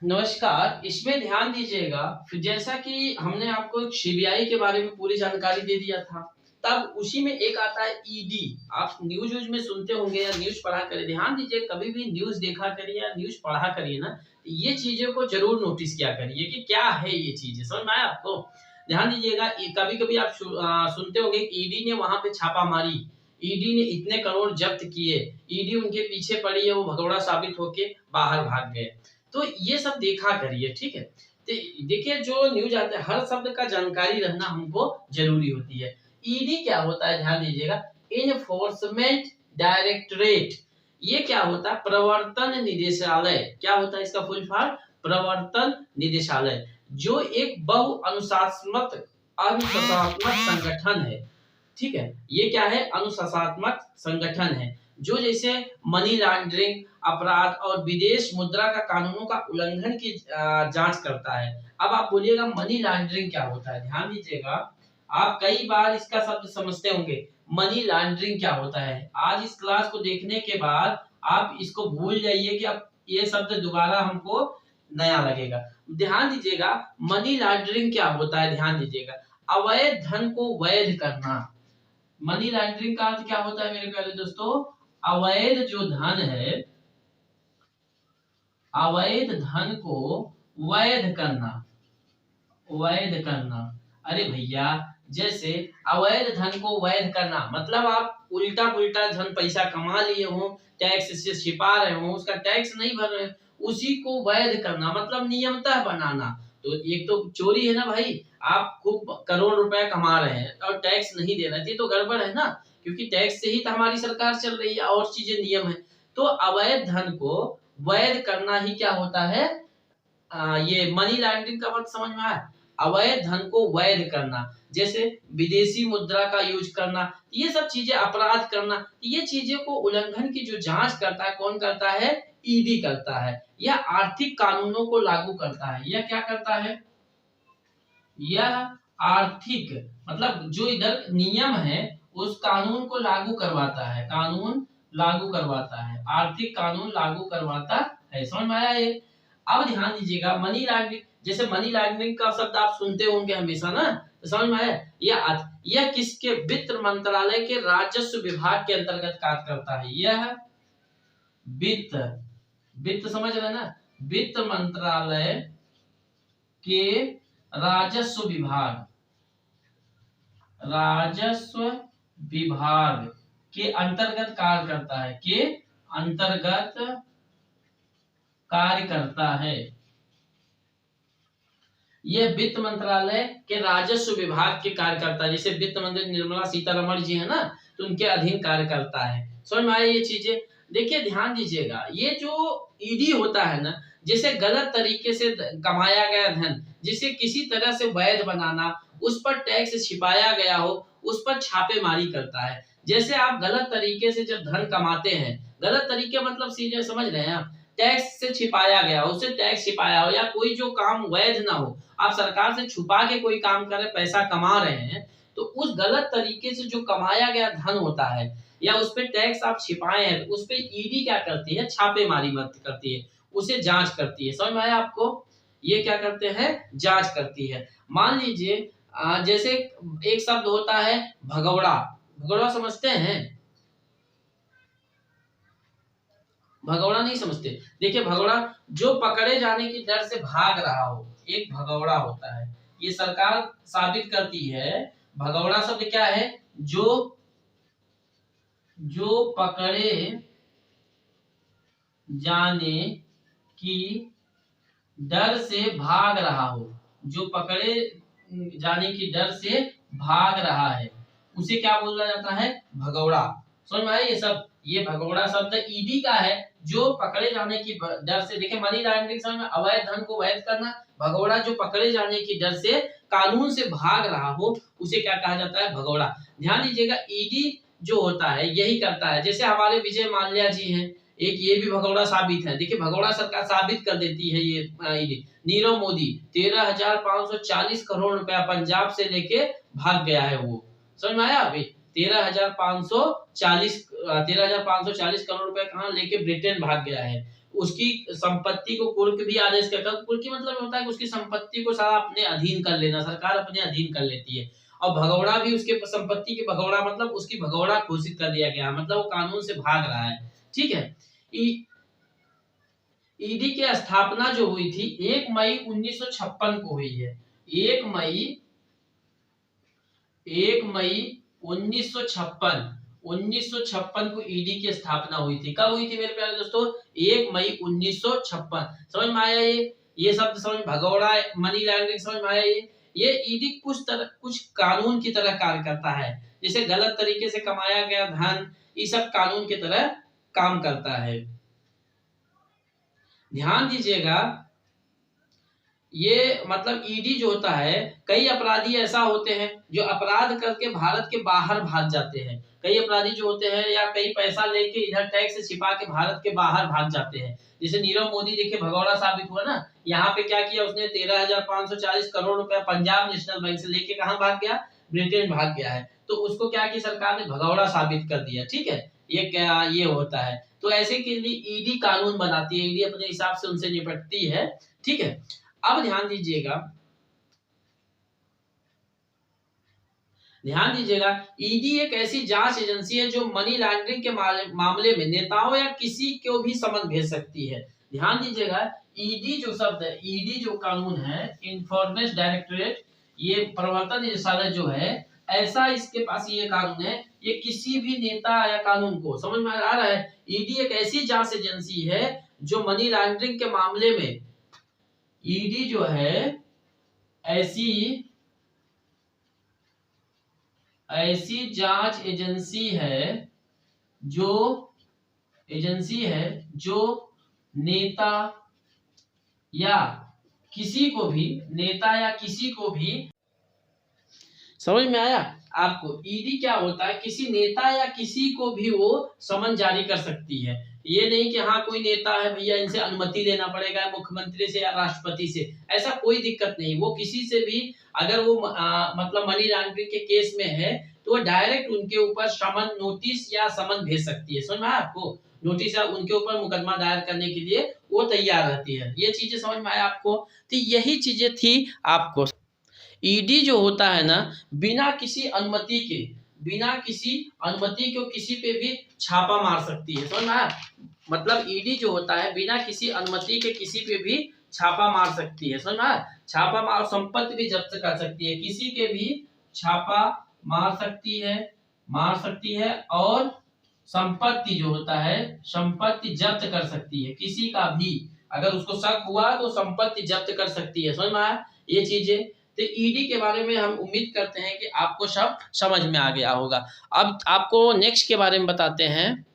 नमस्कार। इसमें ध्यान दीजिएगा, फिर जैसा कि हमने आपको सीबीआई के बारे में पूरी जानकारी दे दिया था, तब उसी में एक आता है ईडी। आप न्यूज व्यूज में सुनते होंगे या न्यूज पढ़ा करिए। ध्यान दीजिए, कभी भी न्यूज देखा करिए या न्यूज पढ़ा करिए ना, तो ये चीजों को जरूर नोटिस किया करिए कि क्या है ये चीजें। समझ में आया आपको? ध्यान दीजिएगा, कभी कभी आप सुनते होंगे ईडी ने वहां पे छापा मारी, ईडी ने इतने करोड़ जब्त किए, ईडी उनके पीछे पड़ी है, वो भगोड़ा साबित होके बाहर भाग गए। तो ये सब देखा करिए, ठीक है। तो देखिए, जो न्यूज आता है हर शब्द का जानकारी रहना हमको जरूरी होती है। ईडी क्या होता है, ध्यान दीजिएगा, इन्फोर्समेंट डायरेक्टरेट। ये क्या होता है? प्रवर्तन निदेशालय। क्या होता है इसका फुल फॉर्म? प्रवर्तन निदेशालय, जो एक बहु अनुशासनात्मक अनुशासनात्मक संगठन है। ठीक है, ये क्या है? अनुशासनात्मक संगठन है, जो जैसे मनी लॉन्ड्रिंग अपराध और विदेश मुद्रा का कानूनों का उल्लंघन की जांच करता है। अब आप बोलिएगा मनी लॉन्ड्रिंग क्या होता है? ध्यान दीजिएगा, आप कई बार इसका शब्द समझते होंगे। मनी लॉन्ड्रिंग क्या होता है? आज इस क्लास को देखने के बाद आप इसको भूल जाइए कि अब ये शब्द दोबारा हमको नया लगेगा। ध्यान दीजिएगा, मनी लॉन्ड्रिंग क्या होता है? ध्यान दीजिएगा, अवैध धन को वैध करना। मनी लॉन्ड्रिंग का अर्थ क्या होता है मेरे प्यारे दोस्तों? अवैध जो धन है, अवैध धन को वैध करना। वैध करना, अरे भैया, जैसे अवैध धन को वैध करना मतलब आप उल्टा पुल्टा धन पैसा कमा लिए हो, टैक्स से छिपा रहे हो, उसका टैक्स नहीं भर रहे, उसी को वैध करना मतलब नियमतः बनाना। तो एक तो चोरी है ना भाई, आप खूब करोड़ रुपए कमा रहे हैं और टैक्स नहीं दे रहे थे, तो गड़बड़ है ना, क्योंकि टैक्स से ही तो हमारी सरकार चल रही है और चीजें नियम है। तो अवैध धन को वैध करना ही क्या होता है? ये मनी लॉन्ड्रिंग का मतलब समझ में आया? अवैध धन को वैध करना, जैसे विदेशी मुद्रा का यूज करना, ये सब चीजें अपराध करना, ये चीजें को उल्लंघन की जो जांच करता है, कौन करता है? ईडी करता है। यह आर्थिक कानूनों को लागू करता है। यह क्या करता है? यह आर्थिक मतलब जो इधर नियम है उस कानून को लागू करवाता है। कानून लागू करवाता है, आर्थिक कानून लागू करवाता है। समझ में आया ये? अब ध्यान दीजिएगा, मनी लॉन्ड्रिंग, जैसे मनी लॉन्ड्रिंग का शब्द आप सुनते होंगे हमेशा ना, तो समझ में आया? यह किसके? वित्त मंत्रालय के राजस्व विभाग के अंतर्गत कार्य करता है। यह वित्त वित्त समझ रहे ना, वित्त मंत्रालय के राजस्व विभाग, राजस्व विभाग के अंतर्गत कार्य करता है, के अंतर्गत कार्य करता है। यह वित्त मंत्रालय के राजस्व विभाग के कार्य करता है। जैसे वित्त मंत्री निर्मला सीतारमण जी है ना, तो उनके अधीन कार्य करता है। समझ में आया ये चीजें? देखिए, ध्यान दीजिएगा, ये जो ईडी होता है ना, जैसे गलत तरीके से कमाया गया धन, जिसे किसी तरह से वैध बनाना, उस पर टैक्स छिपाया गया हो, उस पर छापेमारी करता है। जैसे आप गलत तरीके से जब धन कमाते हैं, गलत तरीके मतलब सीधे समझ रहे हैं आप, टैक्स से छिपाया गया हो, उससे टैक्स छिपाया हो, या कोई जो काम वैध ना हो, आप सरकार से छुपा के कोई काम कर रहे, पैसा कमा रहे हैं, तो उस गलत तरीके से जो कमाया गया धन होता है या उस पे टैक्स आप छिपाए हैं, तो उस पे ईडी क्या करती है? छापेमारी मत करती है, उसे जांच करती है। समझ में आया आपको? ये क्या करते हैं? जांच करती है। मान लीजिए जैसे एक शब्द होता है भगौड़ा। भगौड़ा समझते हैं? भगौड़ा नहीं समझते? देखिए, भगौड़ा जो पकड़े जाने की डर से भाग रहा हो, एक भगौड़ा होता है। ये सरकार साबित करती है। भगौड़ा शब्द क्या है? जो जो पकड़े जाने की डर से भाग रहा हो, जो पकड़े जाने की डर से भाग रहा है, उसे क्या बोला जाता है? भगौड़ा। समझ में आया ये सब? ये भगौड़ा शब्द ईडी का है, जो पकड़े जाने की डर से। देखिए, मनी लॉन्ड्रिंग समझ में, अवैध धन को वैध करना। भगौड़ा जो पकड़े जाने की डर से कानून से भाग रहा हो, उसे क्या कहा जाता है? भगौड़ा। ध्यान दीजिएगा, ईडी जो होता है यही करता है। जैसे हमारे विजय माल्या जी हैं, एक ये भी भगौड़ा साबित है। देखिए, भगौड़ा सरकार साबित कर देती है ये नीरव मोदी 13,540 करोड़ रुपया पंजाब से लेके भाग गया है वो। समझ में आया? अभी 13,540 करोड़ रुपए कहाँ लेके ब्रिटेन भाग गया है। उसकी संपत्ति को कुर्क भी आदेश करता है। कुर्की मतलब होता है कि उसकी संपत्ति को सारा अपने अधीन कर लेना, सरकार अपने अधीन कर लेती है। और भगौड़ा भी उसके संपत्ति के भगौड़ा मतलब उसकी भगौड़ा घोषित कर दिया गया, मतलब वो कानून से भाग रहा है। ठीक है। ईडी की स्थापना जो हुई थी 1 मई 1956 को हुई है। 1 मई 1956 को ईडी की स्थापना हुई थी। कब हुई थी मेरे प्यारे दोस्तों? 1 मई 1956। समझ में आया ये शब्द समझ, भगौड़ा, मनी लॉन्ड्रिंग समझ में आया ये ईडी कुछ कानून की तरह कार्य करता है। जैसे गलत तरीके से कमाया गया धन, ये सब कानून की तरह काम करता है। ध्यान दीजिएगा, ये मतलब ईडी जो होता है, कई अपराधी ऐसा होते हैं जो अपराध करके भारत के बाहर भाग जाते हैं। कई अपराधी जो होते हैं या कई पैसा लेके इधर टैक्स छिपा के भारत के बाहर भाग जाते हैं। जैसे नीरव मोदी देखिए भगौड़ा साबित हुआ ना। यहाँ पे क्या किया उसने, 13,540 करोड़ रुपया पंजाब नेशनल बैंक से लेके कहाँ भाग गया? ब्रिटेन भाग गया है। तो उसको क्या की सरकार ने भगौड़ा साबित कर दिया। ठीक है, ये क्या ये होता है। तो ऐसे के लिए ईडी कानून बनाती है, ईडी अपने हिसाब से उनसे निपटती है। ठीक है, अब ध्यान दीजिएगा, ईडी एक ऐसी जांच एजेंसी है जो मनी लॉन्ड्रिंग के मामले में नेताओं या किसी को भी समन भेज सकती है। ध्यान दीजिएगा, ईडी जो शब्द है, ईडी जो कानून है, इंफॉर्मेशन डायरेक्टरेट, ये प्रवर्तन निदेशालय जो है, ऐसा इसके पास ये कानून है, ये किसी भी नेता या कानून को, समझ में आ रहा है? ईडी एक ऐसी जांच एजेंसी है जो मनी लॉन्ड्रिंग के मामले में, ईडी जो है ऐसी जांच एजेंसी है जो नेता या किसी को भी समझ में आया आपको? ईडी क्या होता है, किसी नेता या किसी को भी वो समन जारी कर सकती है। ये नहीं कि हाँ कोई नेता है भैया इनसे अनुमति लेना पड़ेगा मुख्यमंत्री से या राष्ट्रपति से, ऐसा कोई दिक्कत नहीं। वो किसी से भी, अगर वो मतलब मनी लॉन्ड्रिंग के केस में है तो वो डायरेक्ट उनके ऊपर समन, नोटिस या समन भेज सकती है। समझ में आया आपको? नोटिस या उनके ऊपर मुकदमा दायर करने के लिए वो तैयार रहती है। ये चीजें समझ में आया आपको? तो यही चीजें थी आपको। ईडी जो होता है ना, बिना किसी अनुमति के किसी पे भी छापा मार सकती है। समझ में आया? मतलब ईडी जो होता है बिना किसी अनुमति के किसी पे भी छापा मार सकती है। समझ में आया? छापा मार, संपत्ति भी जब्त कर सकती है, किसी के भी छापा मार सकती है और संपत्ति जो होता है, संपत्ति जब्त कर सकती है। किसी का भी अगर उसको शक हुआ तो संपत्ति जब्त कर सकती है। समझ में आया ये चीजें? तो ईडी के बारे में हम उम्मीद करते हैं कि आपको सब समझ में आ गया होगा। अब आपको नेक्स्ट के बारे में बताते हैं।